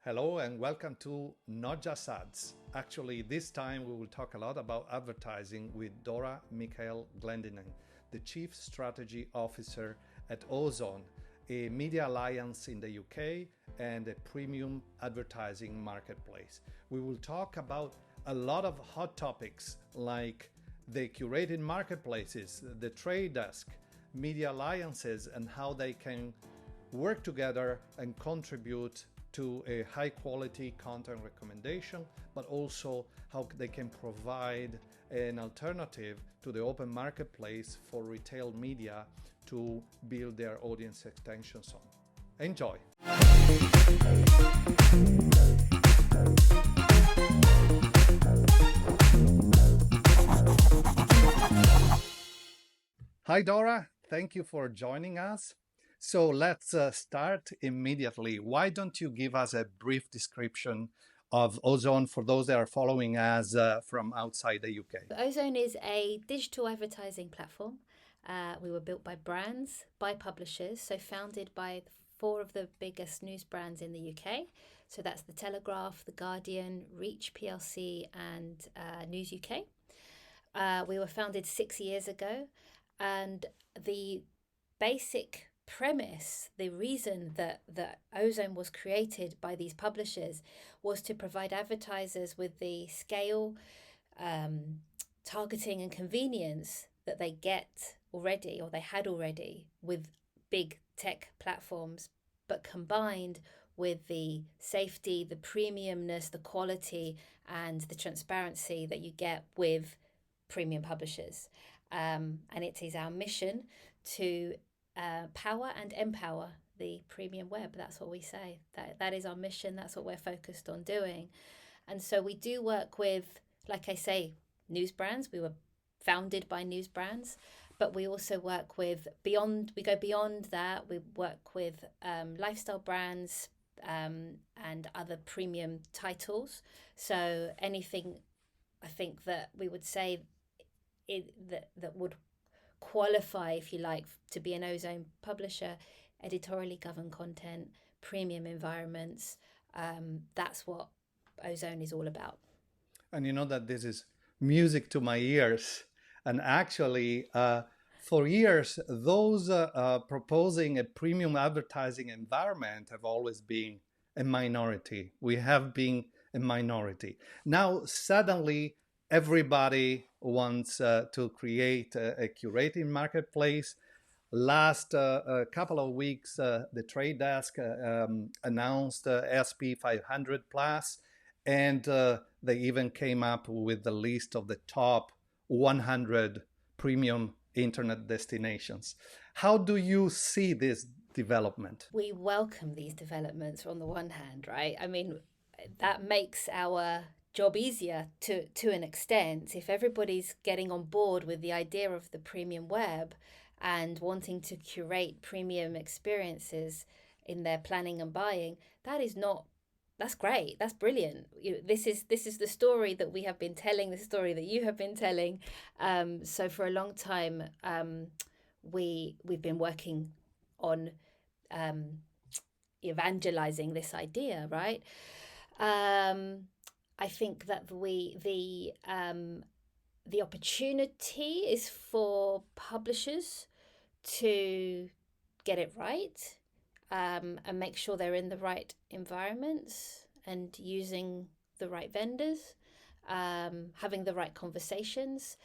Hello and welcome to Not Just Ads. Actually, this time we will talk a lot about advertising with Dora Michail-Clendinnen, the Chief Strategy Officer at Ozone, a media alliance in the UK and a premium advertising marketplace. We will talk about a lot of hot topics like the curated marketplaces, the trade desk, media alliances, and how they can work together and contribute to a high quality content recommendation, but also how they can provide an alternative to the open marketplace for retail media to build their audience extensions on. Enjoy. Hi Dora, thank you for joining us. So let's start immediately. Why don't you give us a brief description of Ozone for those that are following us from outside the UK? Ozone is a digital advertising platform. We were built by brands, by publishers, so founded by 4 of the biggest news brands in the UK. So that's The Telegraph, The Guardian, Reach PLC and News UK. We were founded 6 years ago, and the basic premise, the reason that Ozone was created by these publishers was to provide advertisers with the scale, targeting and convenience that they get already, or they had already, with big tech platforms, but combined with the safety, the premiumness, the quality, and the transparency that you get with premium publishers. And it is our mission to power and empower the premium web. That's what we say. That is our mission. That's what we're focused on doing. And so we do work with, like I say, news brands. We were founded by news brands, but we also work with we go beyond that. We work with lifestyle brands and other premium titles. So anything I think that we would say that would qualify, if you like, to be an Ozone publisher: editorially governed content, premium environments. That's what Ozone is all about. And you know that this is music to my ears. And actually, for years, those proposing a premium advertising environment have always been a minority. We have been a minority. Now, suddenly, everybody wants to create a curated marketplace. Last couple of weeks, the trade desk announced SP 500 Plus, and they even came up with the list of the top 100 premium internet destinations. How do you see this development? We welcome these developments on the one hand, right? I mean, that makes our job easier to an extent. If everybody's getting on board with the idea of the premium web and wanting to curate premium experiences in their planning and buying, that's great. That's brilliant. This is the story that we have been telling, the story that you have been telling. So for a long time, we've been working on evangelizing this idea, right? I think that the opportunity is for publishers to get it right, and make sure they're in the right environments and using the right vendors, having the right conversations,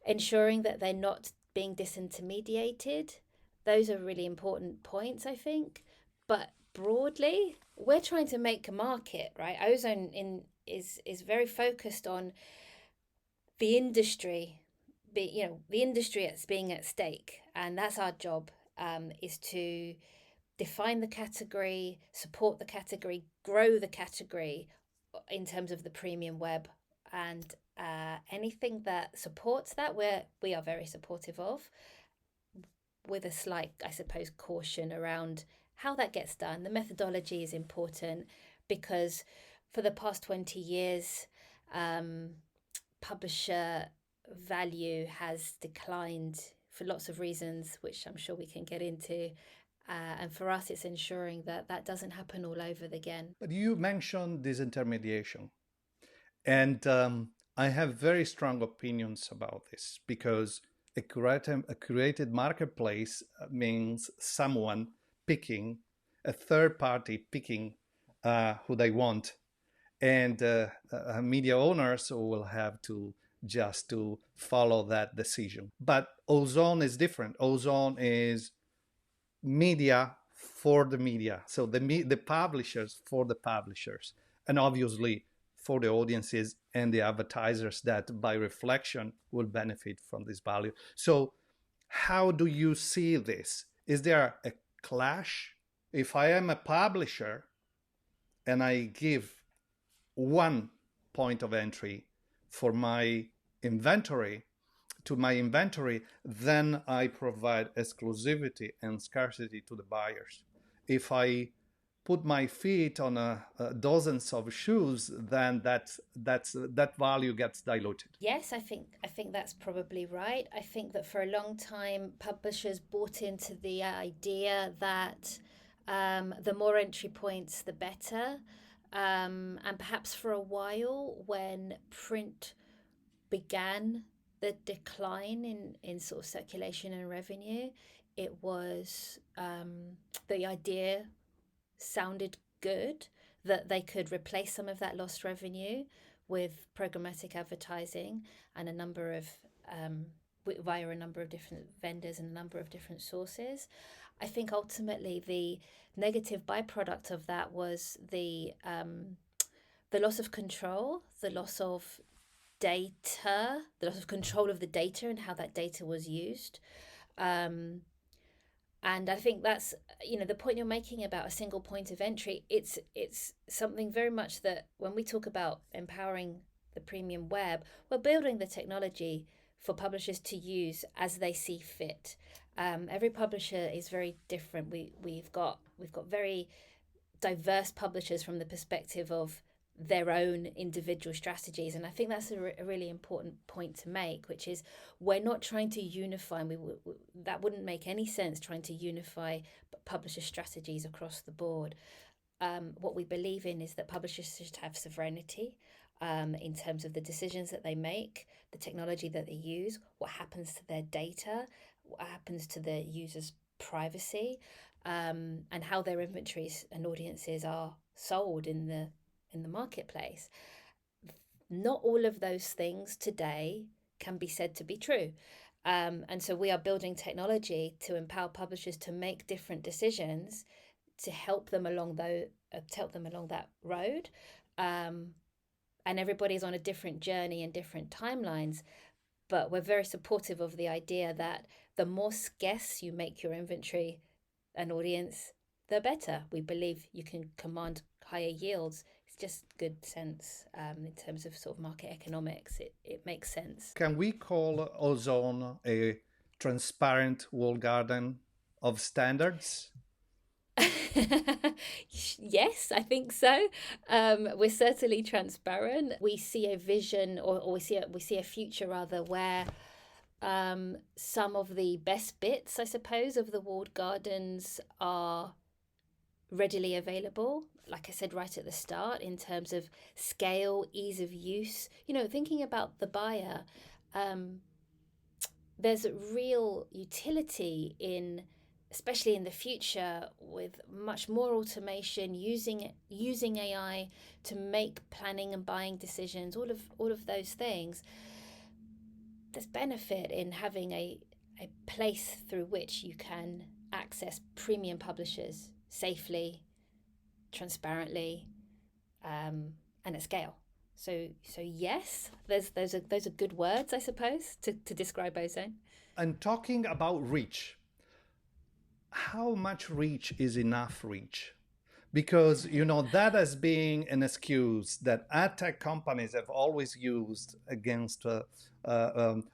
ensuring that they're not being disintermediated. Those are really important points, I think. But broadly, we're trying to make a market, right? Ozone is very focused on the industry, the industry as being at stake, and that's our job, is to define the category, support the category, grow the category in terms of the premium web, and anything that supports that, we are very supportive of, with a slight, I suppose, caution around how that gets done. The methodology is important because for the past 20 years, publisher value has declined for lots of reasons, which I'm sure we can get into. And for us, it's ensuring that that doesn't happen all over again. But you mentioned disintermediation. And I have very strong opinions about this, because a curated marketplace means someone picking, a third party picking who they want. And media owners will have to just to follow that decision. But Ozone is different. Ozone is media for the media. So the publishers for the publishers. And obviously for the audiences and the advertisers that by reflection will benefit from this value. So how do you see this? Is there a clash? If I am a publisher and I give one point of entry for my inventory, then I provide exclusivity and scarcity to the buyers. If I put my feet on dozens of shoes, then that value gets diluted. Yes, I think that's probably right. I think that for a long time, publishers bought into the idea that the more entry points, the better. And perhaps for a while, when print began the decline in sort of circulation and revenue, it was the idea sounded good that they could replace some of that lost revenue with programmatic advertising and a number of via a number of different vendors and a number of different sources. I think ultimately the negative byproduct of that was the loss of control, the loss of data, the loss of control of the data and how that data was used. And I think that's, the point you're making about a single point of entry. It's something very much that when we talk about empowering the premium web, we're building the technology for publishers to use as they see fit. Every publisher is very different. We've got very diverse publishers from the perspective of their own individual strategies, and I think that's a really important point to make, which is we're not trying to unify, and that wouldn't make any sense, trying to unify publisher strategies across the board. What we believe in is that publishers should have sovereignty in terms of the decisions that they make, the technology that they use, what happens to their data, what happens to their users' privacy, and how their inventories and audiences are sold in the marketplace. Not all of those things today can be said to be true. And so we are building technology to empower publishers to make different decisions to help them along that road. And everybody's on a different journey and different timelines. But we're very supportive of the idea that the more scarce you make your inventory and audience, the better. We believe you can command higher yields. It's just good sense in terms of sort of market economics. It makes sense. Can we call Ozone a transparent walled garden of standards? Yes, I think so. We're certainly transparent. We see a vision, or we see a future rather, where some of the best bits, I suppose, of the walled gardens are readily available. Like I said right at the start, in terms of scale, ease of use. Thinking about the buyer, there's a real utility in, especially in the future, with much more automation, using AI to make planning and buying decisions, all of those things. There's benefit in having a place through which you can access premium publishers safely, transparently, and at scale. So yes, those are good words, I suppose, to describe Ozone. And talking about reach, how much reach is enough reach? Because, that has been an excuse that ad tech companies have always used against,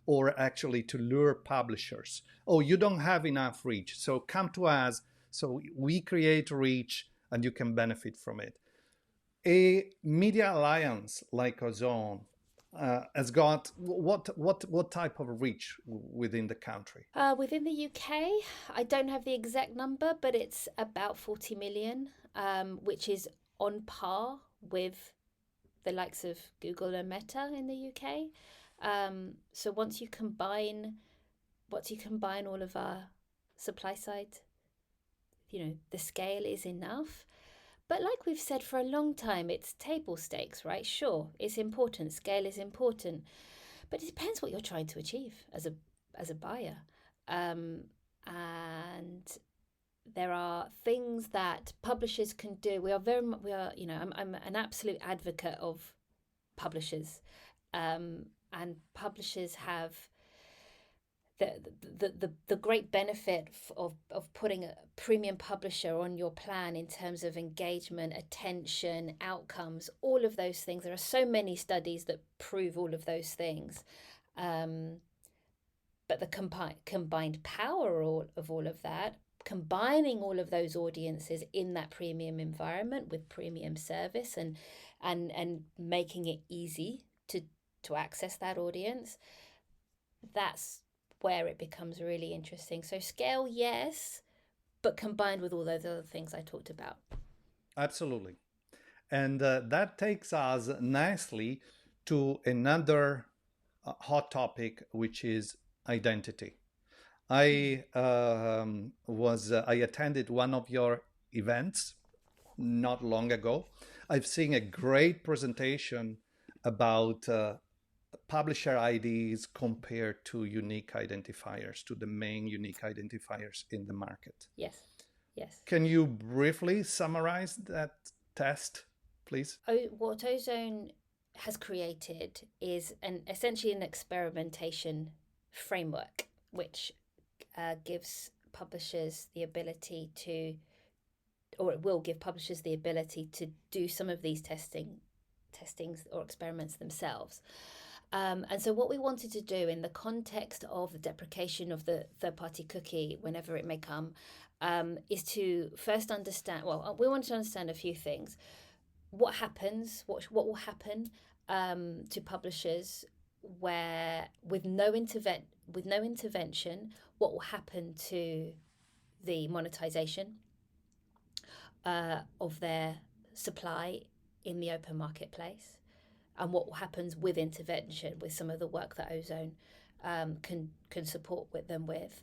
or actually to lure publishers. Oh, you don't have enough reach, so come to us. So we create reach and you can benefit from it. A media alliance like Ozone has got what type of reach within the country? Within the UK, I don't have the exact number, but it's about 40 million, which is on par with the likes of Google and Meta in the UK. So once you combine all of our supply side, the scale is enough. But like we've said for a long time, it's table stakes, right? Sure, it's important. Scale is important, but it depends what you're trying to achieve as a buyer. And there are things that publishers can do. I'm an absolute advocate of publishers, and publishers have the great benefit of putting a premium publisher on your plan in terms of engagement, attention, outcomes, all of those things. There are so many studies that prove all of those things. But the combined power of all of that, combining all of those audiences in that premium environment with premium service and making it easy to access that audience, that's where it becomes really interesting. So scale, yes, but combined with all those other things I talked about. Absolutely. And that takes us nicely to another hot topic, which is identity. I attended one of your events not long ago. I've seen a great presentation about publisher IDs compared to unique identifiers, to the main unique identifiers in the market. Yes. Can you briefly summarize that test, please? What Ozone has created is essentially an experimentation framework, which gives publishers the ability to, or it will give publishers the ability to do some of these testings or experiments themselves. And so what we wanted to do in the context of the deprecation of the third-party cookie, whenever it may come, is to first understand, we wanted to understand a few things. What will happen to publishers where with no intervention, what will happen to the monetization of their supply in the open marketplace, and what happens with intervention, with some of the work that Ozone can support them with.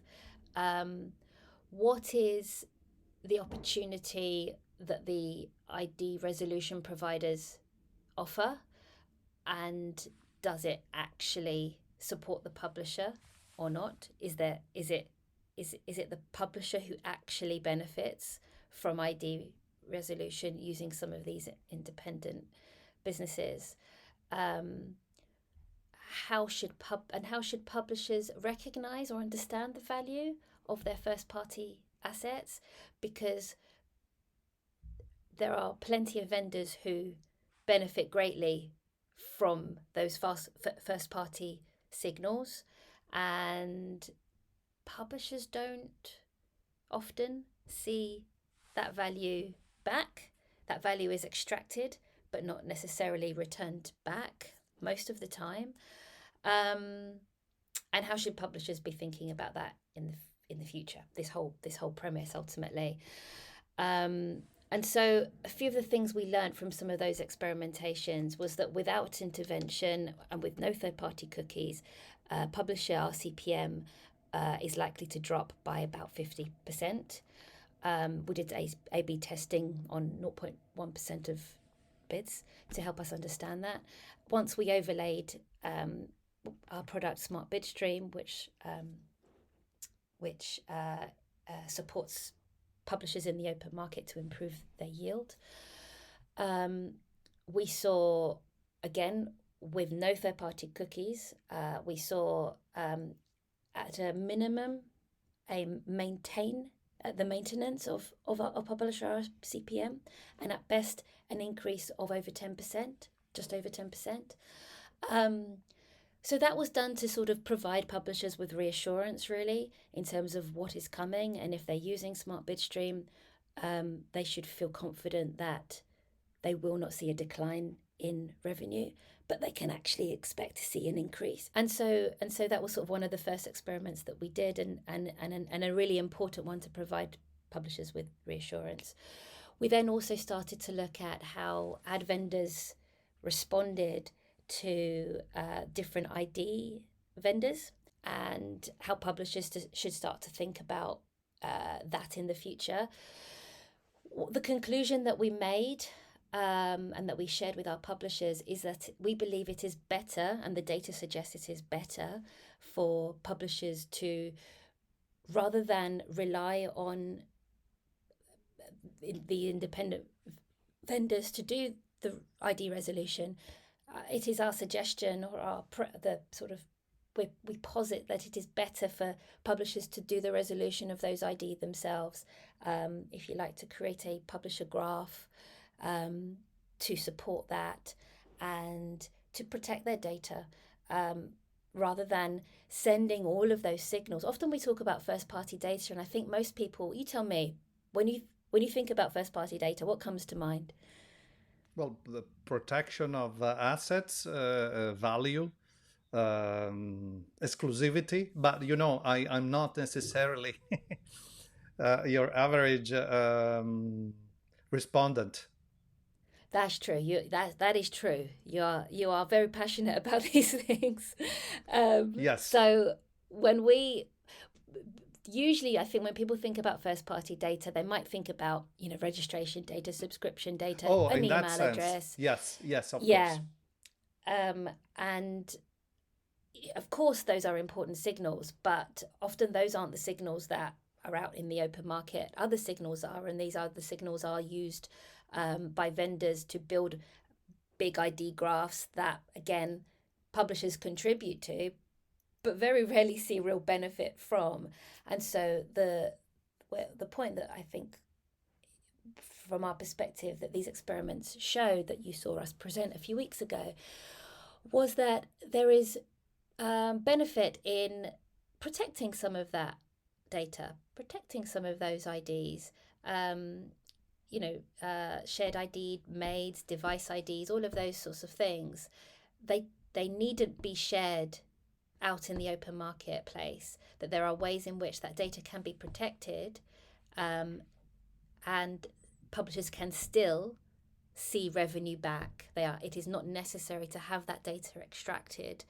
What is the opportunity that the ID resolution providers offer, and does it actually support the publisher or not? Is it the publisher who actually benefits from ID resolution using some of these independent businesses? How should publishers recognize or understand the value of their first party assets? Because there are plenty of vendors who benefit greatly from those first party signals, and publishers don't often see that value back. That value is extracted but not necessarily returned back most of the time. And how should publishers be thinking about that in the future? This whole premise ultimately. And so a few of the things we learned from some of those experimentations was that without intervention and with no third-party cookies, publisher RCPM is likely to drop by about 50%. We did A/B testing on 0.1% of bids to help us understand that. Once we overlaid our product Smart Bid Stream, which supports publishers in the open market to improve their yield, we saw, again, with no third-party cookies, we saw at a minimum the maintenance of our publisher CPM, and at best an increase of over 10%, just over 10%. So that was done to sort of provide publishers with reassurance, really, in terms of what is coming, and if they're using Smart Bid Stream, they should feel confident that they will not see a decline in revenue, but they can actually expect to see an increase. And so that was sort of one of the first experiments that we did, and a really important one to provide publishers with reassurance. We then also started to look at how ad vendors responded to different ID vendors, and how publishers should start to think about that in the future. The conclusion that we made and that we shared with our publishers is that we believe it is better, and the data suggests it is better, for publishers to, rather than rely on the independent vendors to do the ID resolution, it is our suggestion, or we posit that it is better for publishers to do the resolution of those ID themselves. If you like, to create a publisher graph to support that and to protect their data, rather than sending all of those signals. Often we talk about first-party data, and I think most people, you tell me, when you think about first-party data, what comes to mind? Well, the protection of assets, value, exclusivity. But I'm not necessarily your average respondent. That's true. That is true. You are very passionate about these things. Yes. So usually, I think when people think about first-party data, they might think about registration data, subscription data, an email address. Yes, of course. And of course, those are important signals, but often those aren't the signals that are out in the open market. Other signals are, and these other signals are used by vendors to build big ID graphs that, again, publishers contribute to, but very rarely see real benefit from. And so the point that I think, from our perspective, that these experiments showed, that you saw us present a few weeks ago, was that there is benefit in protecting some of that data, protecting some of those IDs, shared ID, MAIDs, device IDs, all of those sorts of things. They needn't be shared out in the open marketplace, that there are ways in which that data can be protected, and publishers can still see revenue back. It is not necessary to have that data extracted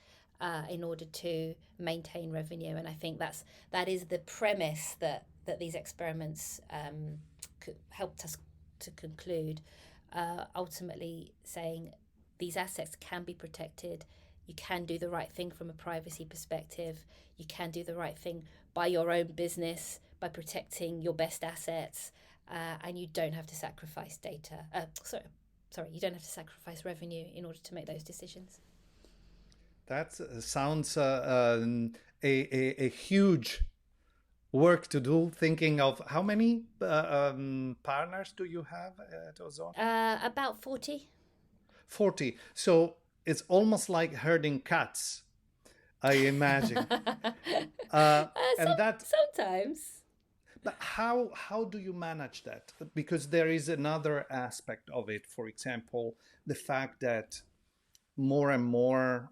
in order to maintain revenue. And I think that is the premise that these experiments helped us to conclude, ultimately saying these assets can be protected. You can do the right thing from a privacy perspective. You can do the right thing by your own business, by protecting your best assets, and you don't have to sacrifice data. You don't have to sacrifice revenue in order to make those decisions. That sounds a huge work to do. Thinking of how many partners do you have at Ozone? About 40. 40. So it's almost like herding cats, I imagine. And that sometimes. But how do you manage that? Because there is another aspect of it. For example, the fact that more and more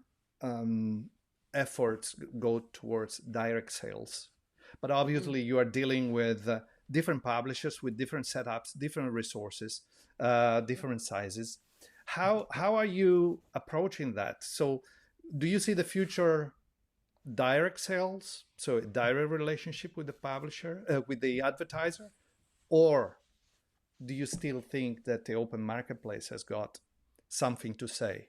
efforts go towards direct sales. But obviously you are dealing with different publishers with different setups, different resources, different sizes. How are you approaching that? So do you see the future direct sales, so a direct relationship with the publisher, with the advertiser? Or do you still think that the open marketplace has got something to say?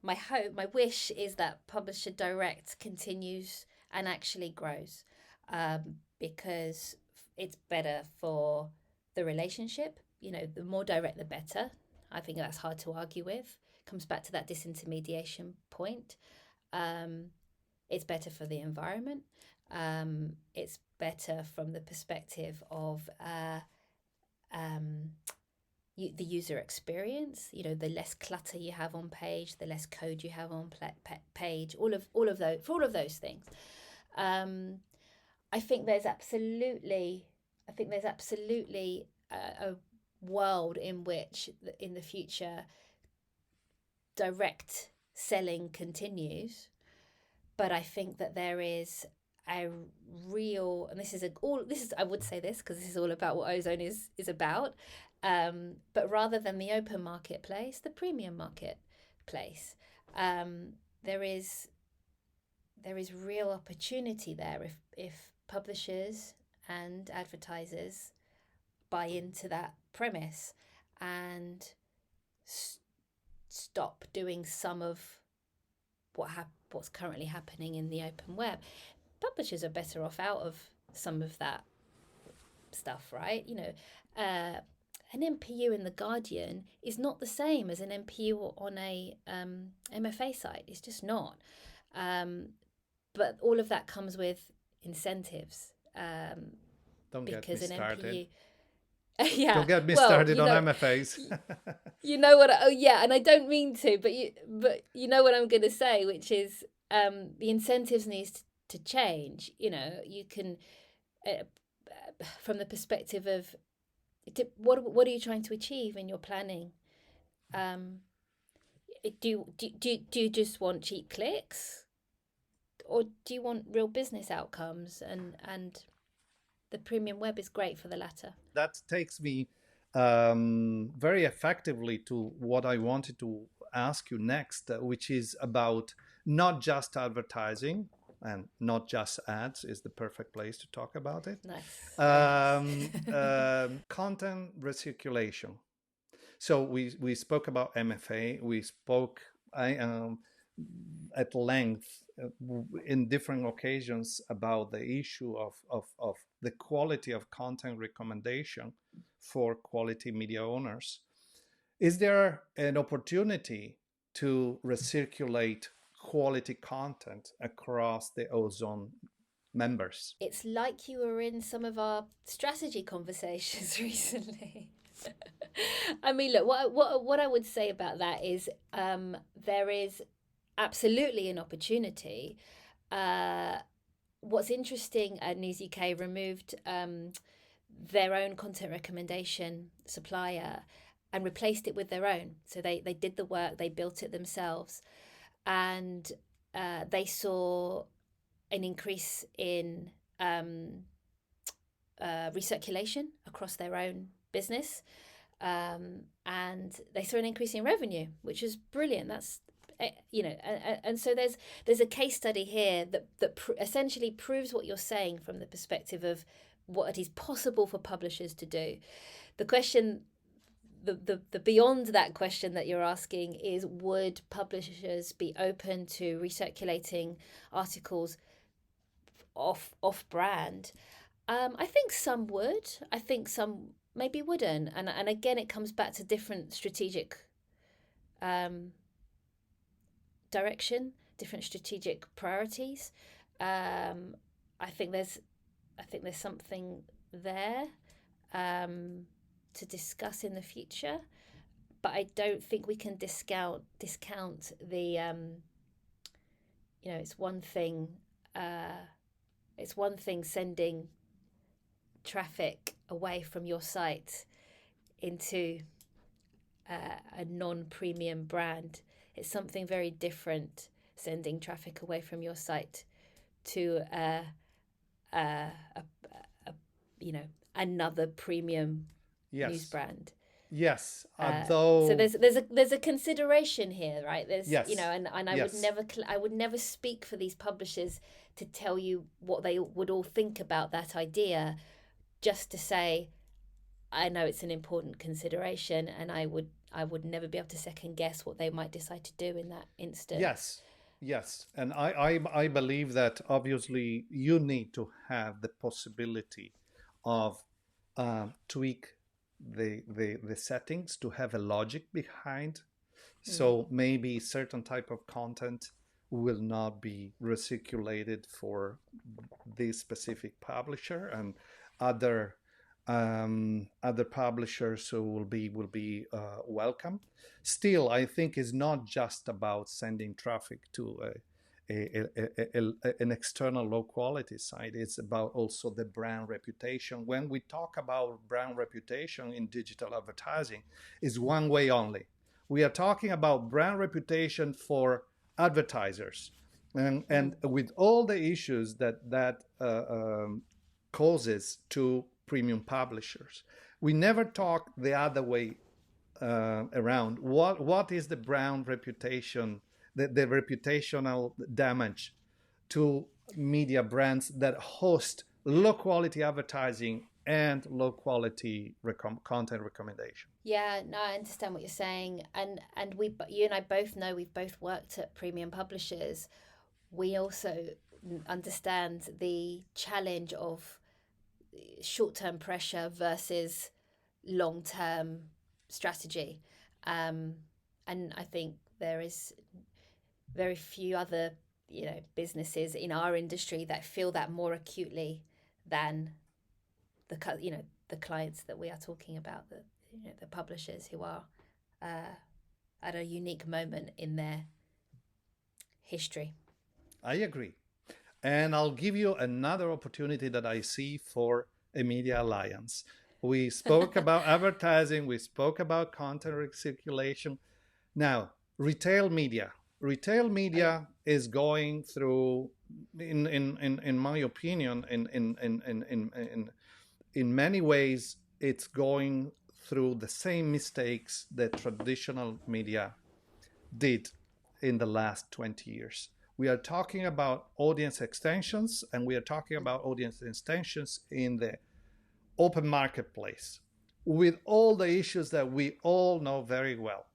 My wish is that publisher direct continues and actually grows, because it's better for the relationship. The more direct, the better. I think that's hard to argue with. Comes back to that disintermediation point. It's better for the environment. It's better from the perspective of the user experience. The less clutter you have on page, the less code you have on page. All of those, for all of those things. I think there's absolutely I think there's absolutely a world in which, in the future, direct selling continues, but I think that there is a real, and I would say this because this is all about what Ozone is about, but rather than the open marketplace, the premium marketplace, there is real opportunity there if publishers and advertisers buy into that premise and stop doing some of what's currently happening in the open web. Publishers are better off out of some of that stuff, right? An MPU in The Guardian is not the same as an MPU on a MFA site. It's just not. But all of that comes with incentives. Don't get me started. Yeah. Don't get me started on MFAs. You know what? And I don't mean to, but you know what I'm going to say, which is the incentives needs to change. You can, from the perspective of what are you trying to achieve in your planning? Do you just want cheap clicks, or do you want real business outcomes? And the premium web is great for the latter. That takes me very effectively to what I wanted to ask you next, which is about not just advertising and not just ads is the perfect place to talk about it. Nice. Content recirculation. So we spoke about MFA. We spoke at length in different occasions about the issue of the quality of content recommendation for quality media owners. Is there an opportunity to recirculate quality content across the Ozone members? It's like you were in some of our strategy conversations recently. I mean, look, what I would say about that is there is absolutely an opportunity. What's interesting, News UK removed their own content recommendation supplier and replaced it with their own. So they did the work, they built it themselves, and they saw an increase in recirculation across their own business, and they saw an increase in revenue, which is brilliant. That's and so there's a case study here that essentially proves what you're saying from the perspective of what it is possible for publishers to do. The question, the beyond that question that you're asking is, would publishers be open to recirculating articles off brand? I think some would. I think some maybe wouldn't. And again, it comes back to different strategic direction, different strategic priorities. I think there's something there to discuss in the future, but I don't think we can discount the it's one thing sending traffic away from your site into a non-premium brand. It's something very different sending traffic away from your site to another premium news brand. Yes, although so there's a consideration here, right? There's and I would never speak for these publishers to tell you what they would all think about that idea, just to say I know it's an important consideration, and I would never be able to second guess what they might decide to do in that instance. Yes, and I believe that obviously you need to have the possibility of tweak the settings to have a logic behind. So maybe certain type of content will not be recirculated for this specific publisher, and other publishers will be welcome. Still, I think it's not just about sending traffic to an external low quality side. It's about also the brand reputation. When we talk about brand reputation in digital advertising, is one way only. We are talking about brand reputation for advertisers, and with all the issues that causes to premium publishers. We never talk the other way around. What is the brand reputation, the reputational damage to media brands that host low quality advertising and low quality content recommendation? Yeah, no, I understand what you're saying, and you and I both know, we've both worked at premium publishers. We also understand the challenge of short-term pressure versus long-term strategy, and I think there is very few other businesses in our industry that feel that more acutely than the clients that we are talking about, the publishers who are at a unique moment in their history. I agree. And I'll give you another opportunity that I see for a media alliance. We spoke about advertising, we spoke about content recirculation. Now, retail media. Retail media is going through, in my opinion, in many ways, it's going through the same mistakes that traditional media did in the last 20 years. We are talking about audience extensions, and we are talking about audience extensions in the open marketplace with all the issues that we all know very well.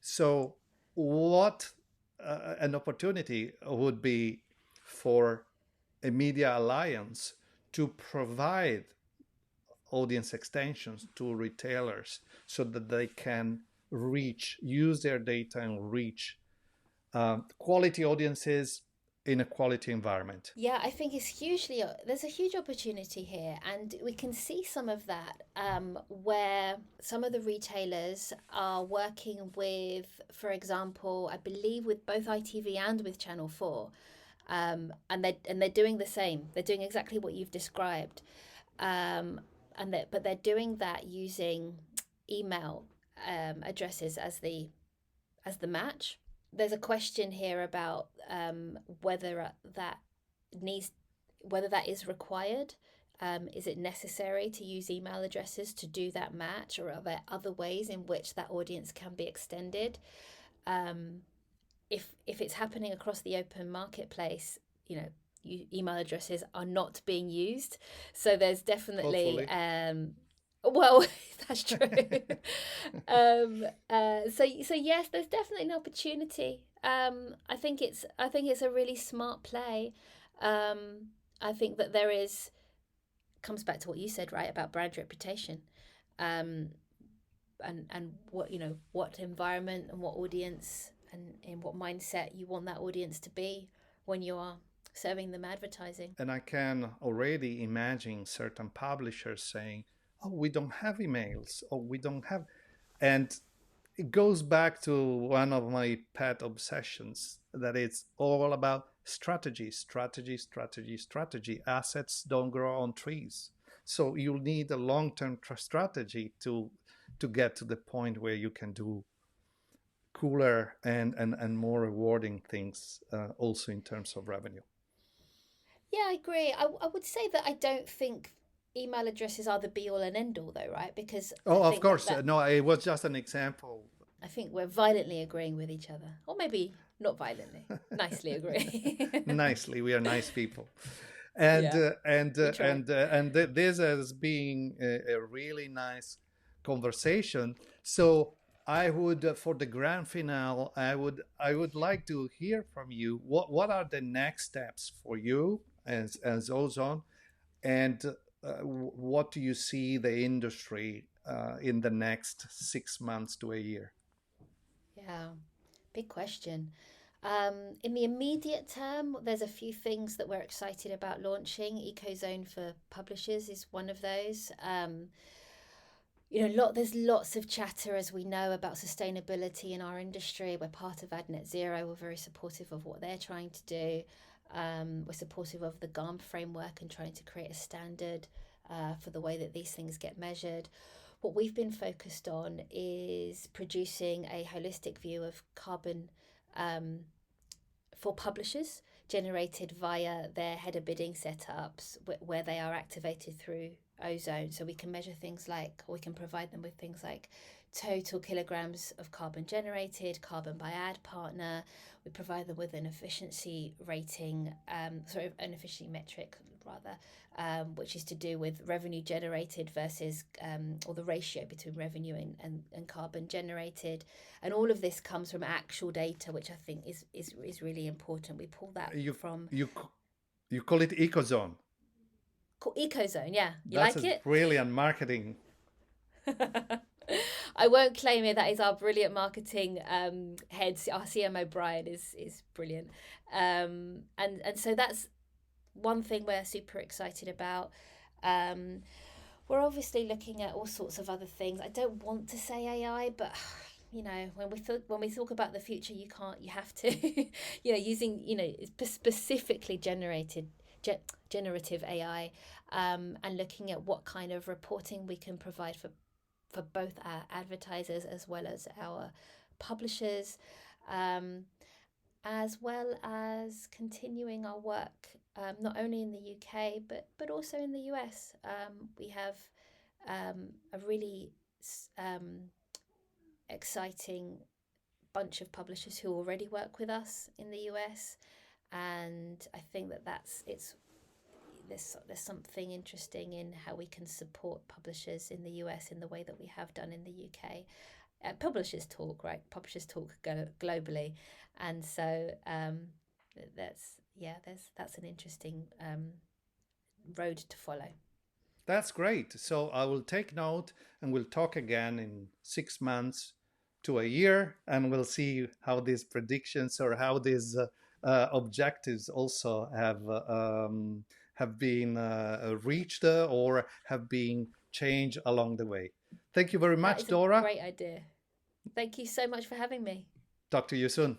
So what an opportunity would be for a media alliance to provide audience extensions to retailers so that they can use their data and reach quality audiences in a quality environment. Yeah, I think there's a huge opportunity here, and we can see some of that where some of the retailers are working with, for example, I believe with both ITV and with Channel 4, and they're doing the same. They're doing exactly what you've described, but they're doing that using email addresses as the match. There's a question here about whether that is required. Is it necessary to use email addresses to do that match, or are there other ways in which that audience can be extended? If it's happening across the open marketplace, email addresses are not being used, so there's definitely well, that's true. So yes, there's definitely an opportunity. I think it's a really smart play. I think that comes back to what you said, right, about brand reputation, and what environment and what audience and in what mindset you want that audience to be when you are serving them advertising. And I can already imagine certain publishers saying, oh, we don't have emails, or we don't have, and it goes back to one of my pet obsessions, that it's all about strategy. Assets don't grow on trees. So you need a long-term strategy to get to the point where you can do cooler and more rewarding things, also in terms of revenue. Yeah, I agree. I would say that I don't think email addresses are the be all and end all, though, right? Because of course, no, it was just an example. I think we're violently agreeing with each other, or maybe not violently, nicely agreeing. Nicely, we are nice people, and this has been a really nice conversation. So I would, for the grand finale, I would like to hear from you. What are the next steps for you as Ozone, and what do you see the industry in the next 6 months to a year? Yeah, big question. In the immediate term, there's a few things that we're excited about launching. ECOzone for publishers is one of those. There's lots of chatter, as we know, about sustainability in our industry. We're part of AdNet Zero. We're very supportive of what they're trying to do. We're supportive of the GARM framework and trying to create a standard for the way that these things get measured. What we've been focused on is producing a holistic view of carbon for publishers, generated via their header bidding setups where they are activated through Ozone. So we can measure things like, or we can provide them with things like total kilograms of carbon generated, carbon by ad partner. We provide them with an efficiency rating, an efficiency metric rather, which is to do with revenue generated versus, or the ratio between revenue and carbon generated. And all of this comes from actual data, which I think is really important. We pull that from... You call it ECOzone. ECOzone, yeah. That's like it? Brilliant marketing. I won't claim it. That is our brilliant marketing head. Our CMO Brian is brilliant, and so that's one thing we're super excited about. We're obviously looking at all sorts of other things. I don't want to say AI, but when we talk about the future, you have to, using specifically generative AI, and looking at what kind of reporting we can provide for both our advertisers as well as our publishers, as well as continuing our work not only in the UK but also in the US. We have a really exciting bunch of publishers who already work with us in the US, and I think there's something interesting in how we can support publishers in the US in the way that we have done in the UK. Publishers talk, right? Publishers talk globally, and so that's an interesting road to follow. That's great. So I will take note, and we'll talk again in 6 months to a year, and we'll see how these predictions or how these objectives also have been reached or have been changed along the way. Thank you very much, Dora. Great idea. Thank you so much for having me. Talk to you soon.